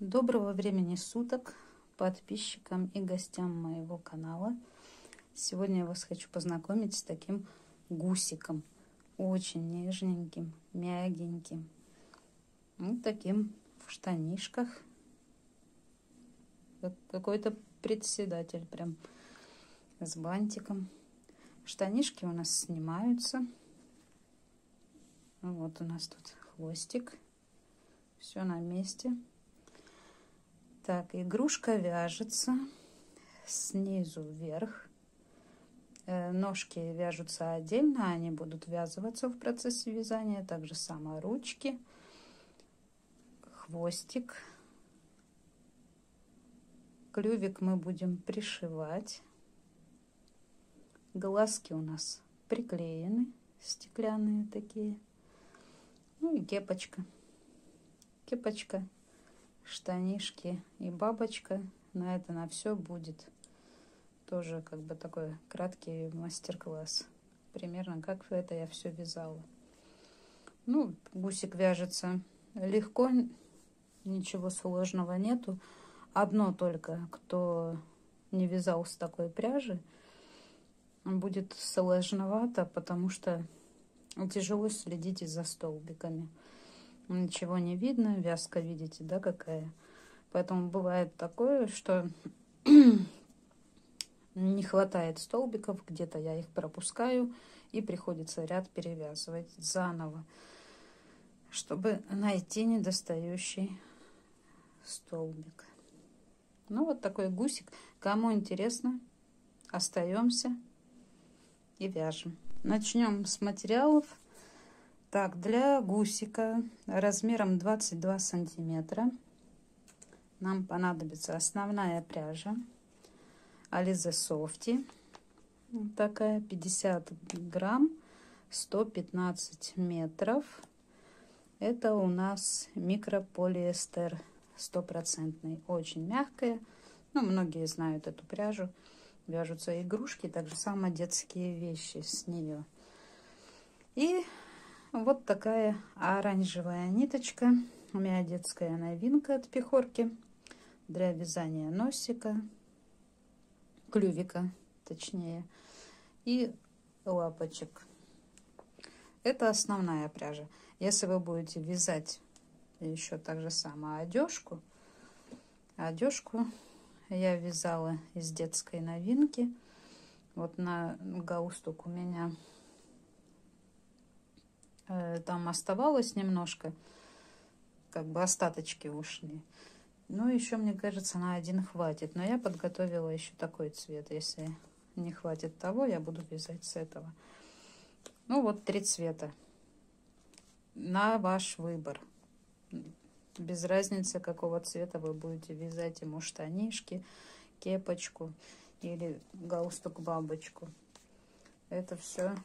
Доброго времени суток подписчикам и гостям моего канала. Сегодня я вас хочу познакомить с таким гусиком. Очень нежненьким, мягеньким. Вот таким в штанишках. Какой-то председатель прям с бантиком. Штанишки у нас снимаются. Вот у нас тут хвостик. Все на месте. Так, игрушка вяжется снизу вверх. Ножки вяжутся отдельно, они будут ввязываться в процессе вязания. Также само ручки, хвостик. Клювик мы будем пришивать. Глазки у нас приклеены, стеклянные такие. Ну и кепочка. Кепочка, штанишки и бабочка. На все будет тоже как бы такой краткий мастер-класс. Примерно как это я все вязала. Ну, гусик вяжется легко, ничего сложного нету. Одно только, кто не вязал с такой пряжи, будет сложновато, потому что тяжело следить за столбиками. Ничего не видно, вязка, видите, да, какая. Поэтому бывает такое, что не хватает столбиков, где-то я их пропускаю, и приходится ряд перевязывать заново, чтобы найти недостающий столбик. Ну, вот такой гусик. Кому интересно, остаемся и вяжем. Начнем с материалов. Так, для гусика размером 22 сантиметра нам понадобится основная пряжа Alize Softy. Вот такая, 50 грамм, 115 метров. Это у нас микрополиэстер стопроцентный, очень мягкая. Ну, многие знают эту пряжу. Вяжутся игрушки, так же само детские вещи с нее. И вот такая оранжевая ниточка. У меня детская новинка от Пехорки для вязания носика, клювика точнее, и лапочек. Это основная пряжа. Если вы будете вязать еще так же само одежку я вязала из детской новинки. Вот на галстук у меня там оставалось немножко, как бы остаточки ушли. Ну, еще, мне кажется, на один хватит. Но я подготовила еще такой цвет. Если не хватит того, я буду вязать с этого. Ну, вот 3 цвета. На ваш выбор. Без разницы, какого цвета вы будете вязать ему штанишки, кепочку или галстук-бабочку. Это все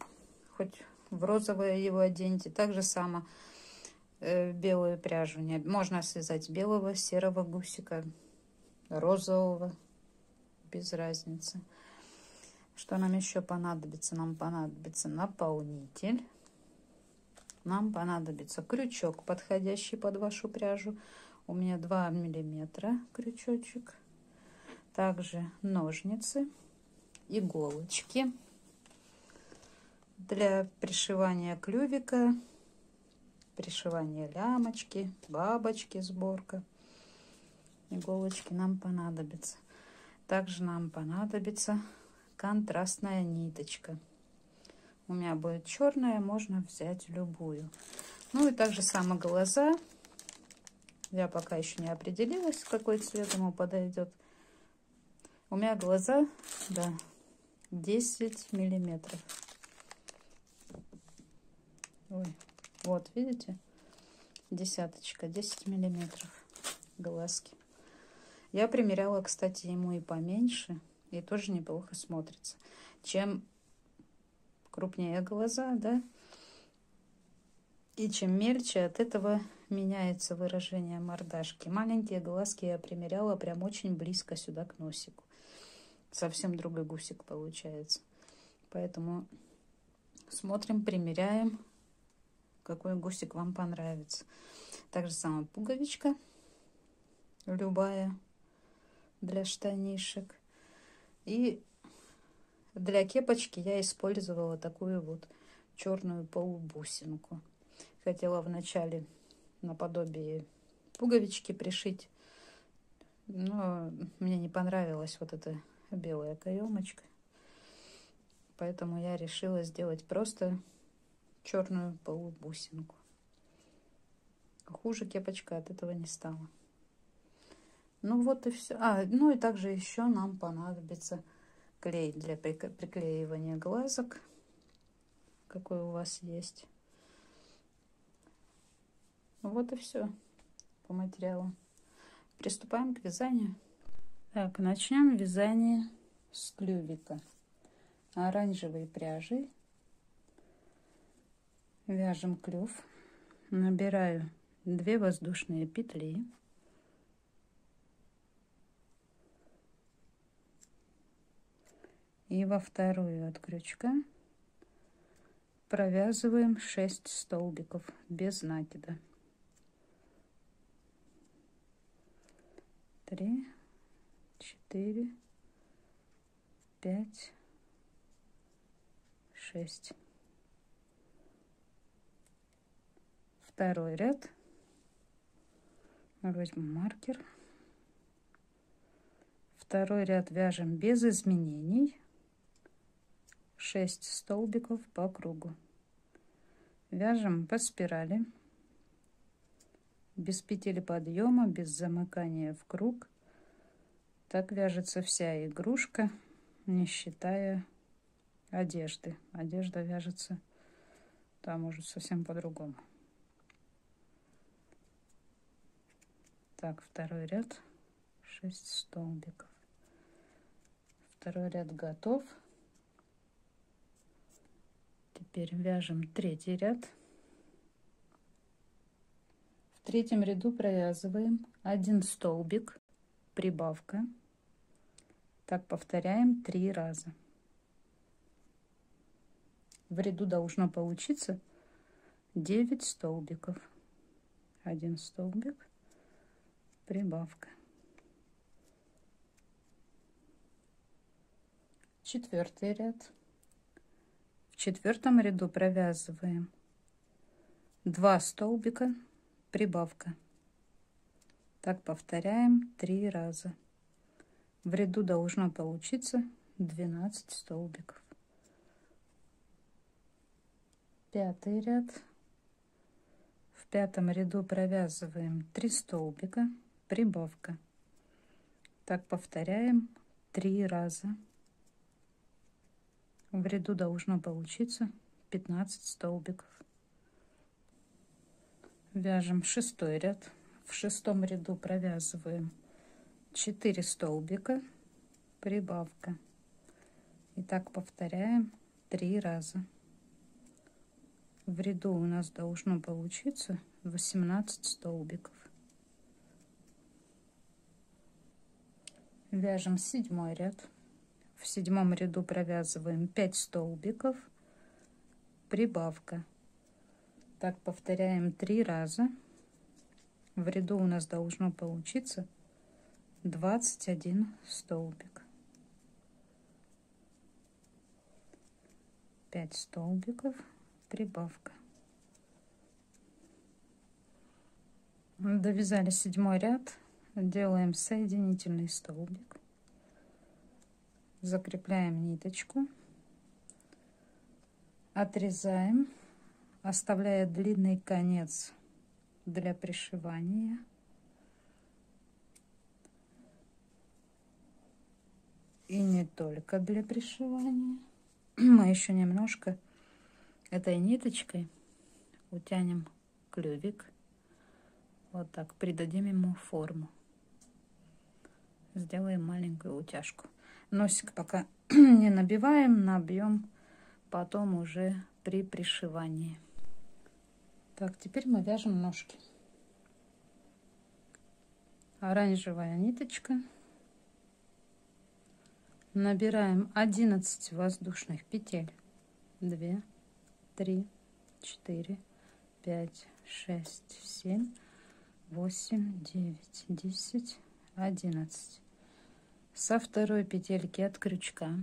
хоть в розовое его оденьте. Так же само белую пряжу. Можно связать белого, серого гусика, розового. Без разницы. Что нам еще понадобится? Нам понадобится наполнитель. Нам понадобится крючок, подходящий под вашу пряжу. У меня 2 миллиметра крючочек. Также ножницы, иголочки для пришивания клювика, пришивания лямочки, бабочки, сборка. Иголочки нам понадобятся. Также нам понадобится контрастная ниточка. У меня будет черная, можно взять любую. Ну и также само глаза. Я пока еще не определилась, какой цвет ему подойдет. У меня глаза, да, 10 миллиметров. Ой, вот, видите? Десяточка, 10 миллиметров глазки. Я примеряла, кстати, ему и поменьше, и тоже неплохо смотрится. Чем крупнее глаза, да, и чем мельче, от этого меняется выражение мордашки. Маленькие глазки я примеряла прям очень близко сюда к носику. Совсем другой гусик получается. Поэтому смотрим, примеряем, какой гусик вам понравится. Также сама пуговичка. любая для штанишек. И для кепочки я использовала такую вот черную полубусинку. Хотела вначале наподобие пуговички пришить, но мне не понравилась вот эта белая каемочка. Поэтому я решила сделать просто черную полубусинку. Хуже кепочка от этого не стала. Ну вот и все. Ну и также еще нам понадобится клей для приклеивания глазок, какой у вас есть. Вот и все по материалу. Приступаем к вязанию. Так, начнем вязание с клювика. Оранжевой пряжей вяжем клюв. Набираю 2 воздушные петли. И во вторую от крючка провязываем 6 столбиков без накида. 3, 4, 5, 6. Второй ряд. Возьму маркер. Второй ряд вяжем без изменений. 6 столбиков по кругу. Вяжем по спирали. Без петель подъема, без замыкания в круг. Так вяжется вся игрушка, не считая одежды. Одежда вяжется там уже совсем по-другому. Так, второй ряд, 6 столбиков. Второй ряд готов. Теперь вяжем третий ряд. В третьем ряду провязываем 1 столбик, прибавка. Так повторяем 3 раза. В ряду должно получиться 9 столбиков. 1 столбик, прибавка. Четвертый ряд. В четвертом ряду провязываем 2 столбика, прибавка. Так повторяем 3 раза. В ряду должно получиться 12 столбиков. Пятый ряд. В пятом ряду провязываем 3 столбика, прибавка. Так повторяем 3 раза. В ряду должно получиться 15 столбиков. Вяжем шестой ряд. В шестом ряду провязываем 4 столбика, прибавка. И так повторяем 3 раза. В ряду у нас должно получиться 18 столбиков. Вяжем седьмой ряд. В седьмом ряду провязываем 5 столбиков, прибавка. Так повторяем 3 раза. В ряду у нас должно получиться 21 столбик. 5 столбиков, прибавка. Довязали седьмой ряд, делаем соединительный столбик, закрепляем ниточку, отрезаем, оставляя длинный конец для пришивания. И не только для пришивания. Мы еще немножко этой ниточкой утянем клювик. Вот так, придадим ему форму. Сделаем маленькую утяжку. Носик пока не набиваем, набьем потом уже при пришивании. Так, теперь мы вяжем ножки. Оранжевая ниточка. Набираем 11 воздушных петель. 2, 3, 4, 5, 6, 7, 8, 9, 10, 11. Со второй петельки от крючка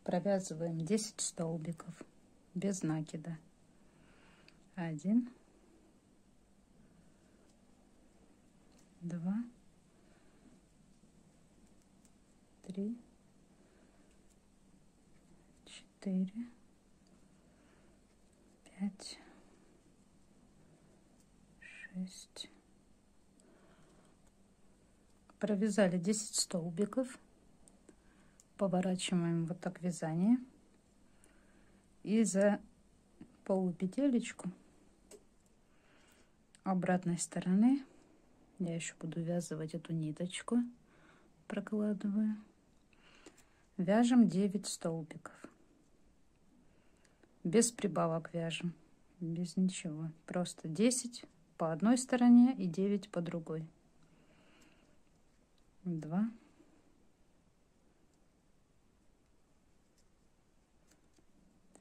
провязываем 10 столбиков без накида. 1, 2, 3, 4, 5, 6. Провязали 10 столбиков. Поворачиваем вот так вязание. И за полупетелечку обратной стороны я еще буду вязывать эту ниточку, прокладываю, вяжем 9 столбиков, без прибавок вяжем, без ничего, просто 10 по одной стороне и 9 по другой. 2,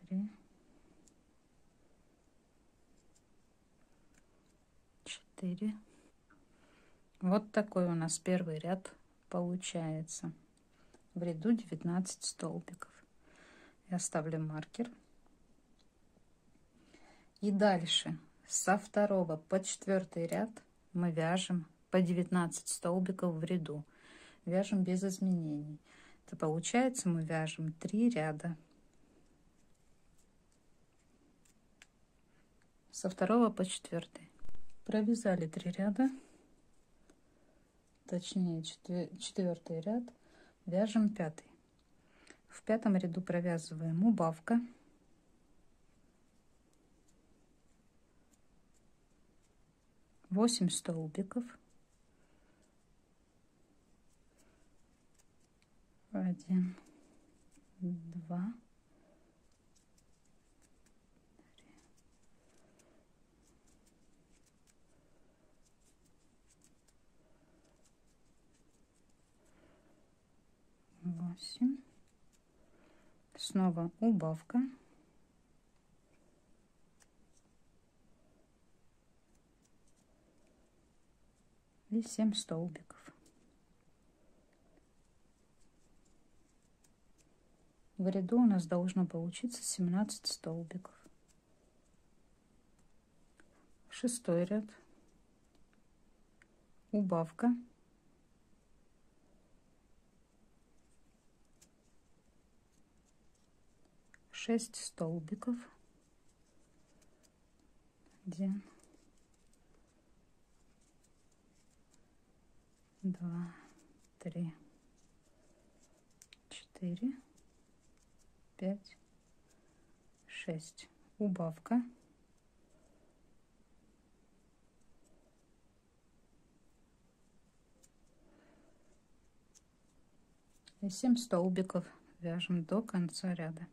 3, 4. Вот такой у нас первый ряд получается. В ряду 19 столбиков. Я ставлю маркер. И дальше со 2 по 4 ряд мы вяжем по 19 столбиков в ряду. Вяжем без изменений. Это получается, мы вяжем 3 ряда. Со 2 по 4. Провязали 3 ряда. Точнее, 4-й ряд. Вяжем 5. В 5-м ряду провязываем убавка. Восемь столбиков. 1, 2, 8. Снова убавка. И 7 столбиков. В ряду у нас должно получиться 17 столбиков. 6-й ряд. Убавка. 6 столбиков. 1, 2, 3, 4, 5, 6. Убавка. 7 столбиков вяжем до конца ряда.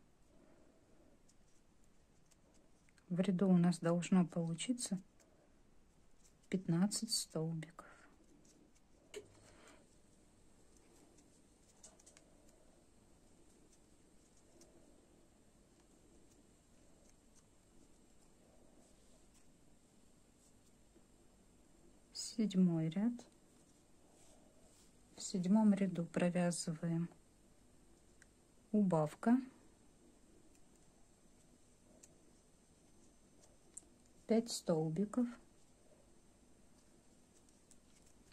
В ряду у нас должно получиться 15 столбиков. Седьмой ряд. В 7-м ряду провязываем убавка, 5 столбиков,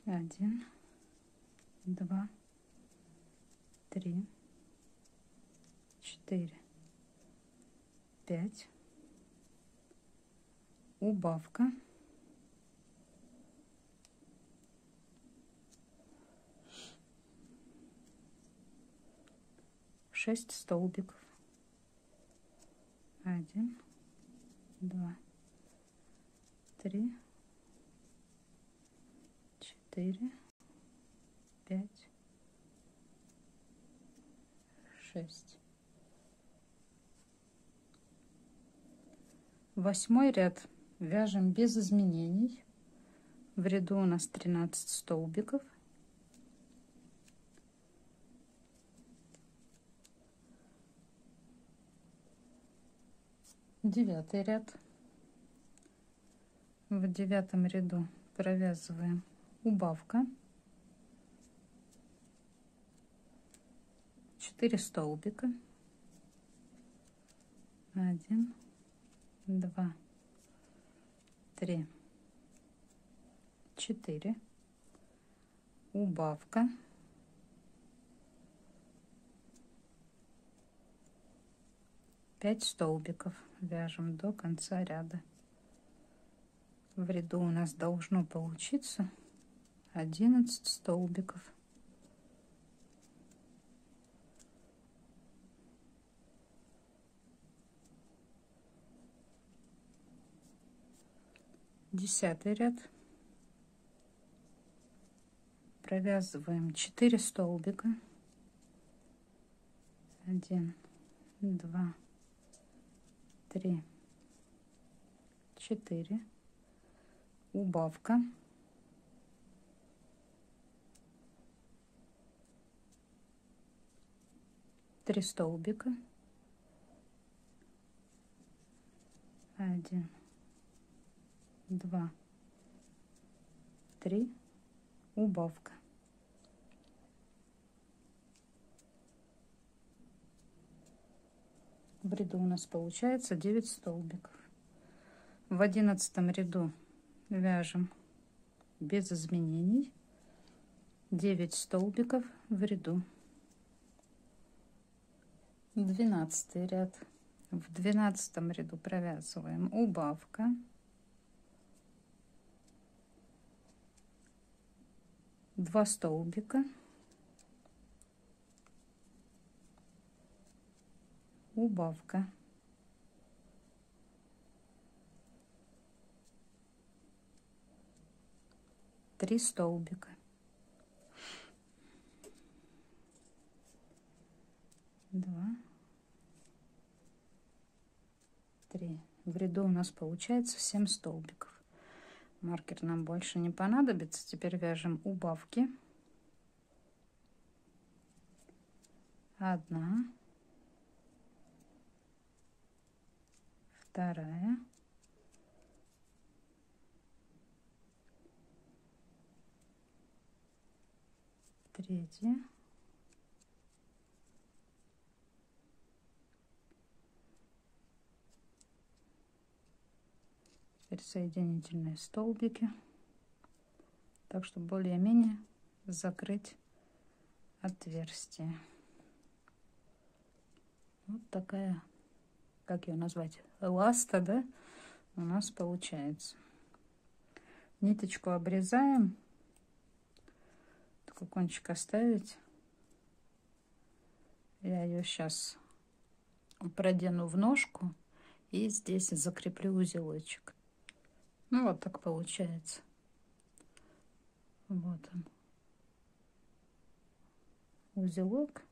1, 2, 3, 4, 5, убавка, 6 столбиков, 1, 2, 3, 4, 5, 6. 8-й ряд вяжем без изменений. В ряду у нас 13 столбиков. 9-й ряд. В 9 ряду провязываем убавка, 4 столбика, 1, 2, 3, 4, убавка, 5 столбиков, вяжем до конца ряда. В ряду у нас должно получиться 11 столбиков. Десятый ряд. Провязываем 4 столбика. 1, 2, 3, 4. Убавка. 3 столбика. 1, 2, 3. Убавка. В ряду у нас получается 9 столбиков. В 11 ряду вяжем без изменений 9 столбиков в ряду. 12 ряд. В 12 ряду провязываем убавка, 2 столбика, убавка, 3 столбика, 2, 3. В ряду у нас получается 7 столбиков. Маркер нам больше не понадобится. Теперь вяжем убавки. 1, 2, 3, 4 соединительные столбики, так чтобы более-менее закрыть отверстие. Вот такая, как ее назвать, ласта, да, у нас получается. Ниточку обрезаем, такой кончик оставить. Я ее сейчас продену в ножку и здесь закреплю узелочек. Ну вот так получается. Вот он, узелок.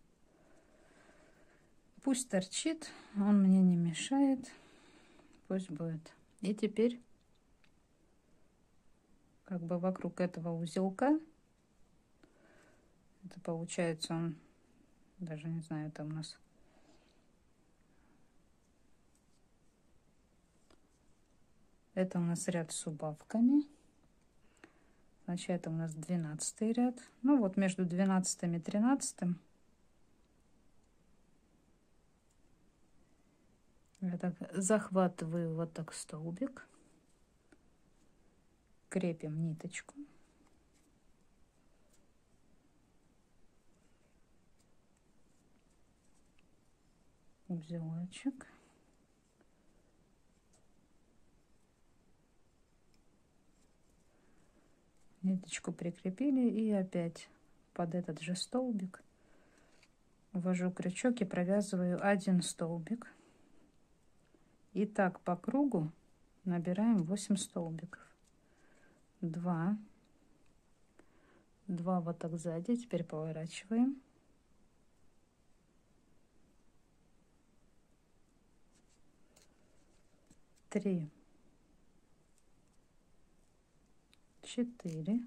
Пусть торчит, он мне не мешает, пусть будет. И теперь как бы вокруг этого узелка, это получается он, даже не знаю, это у нас ряд с убавками. Значит, это у нас 12 ряд. Ну вот между 12 и 13 я так захватываю вот так столбик, крепим ниточку, узелочек, ниточку прикрепили и опять под этот же столбик ввожу крючок и провязываю 1 столбик. И так по кругу набираем 8 столбиков. 2, 2 вот так сзади, теперь поворачиваем. 3, 4,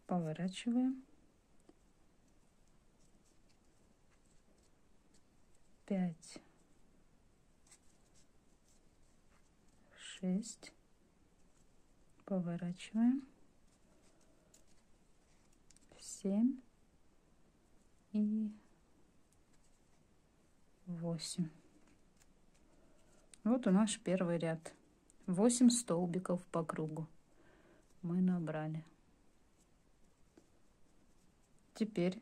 поворачиваем. 5, 6, Поворачиваем. 7 и 8. Вот у нас первый ряд. 8 столбиков по кругу мы набрали. Теперь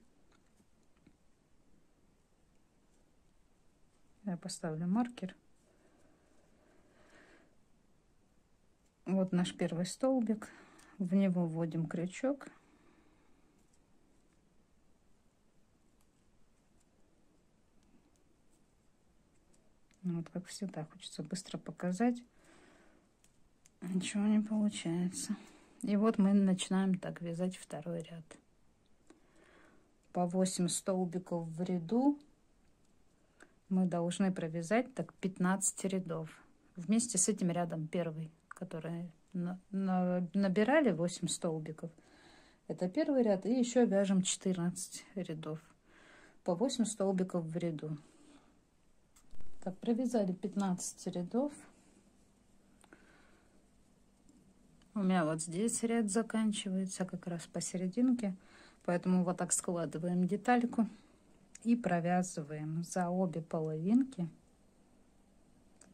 я поставлю маркер. Вот наш первый столбик. В него вводим крючок. Вот как всегда, хочется быстро показать. Ничего не получается. И вот мы начинаем так вязать второй ряд. По 8 столбиков в ряду мы должны провязать так 15 рядов. Вместе с этим рядом первый, который набирали 8 столбиков. Это первый ряд. И еще вяжем 14 рядов. По 8 столбиков в ряду. Так, провязали 15 рядов. У меня вот здесь ряд заканчивается как раз посерединке. Поэтому вот так складываем детальку и провязываем за обе половинки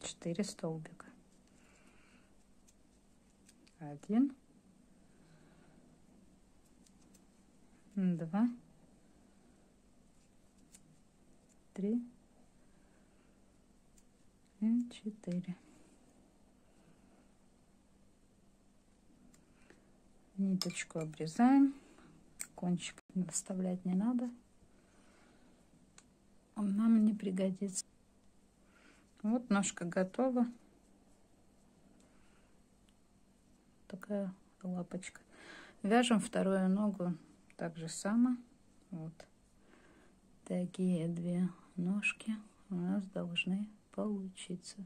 4 столбика. 1, 2, 3 и 4. Ниточку обрезаем. Кончик доставлять не надо. Он нам не пригодится. Вот ножка готова. Такая лапочка. Вяжем вторую ногу так же само. Вот такие две ножки у нас должны получиться.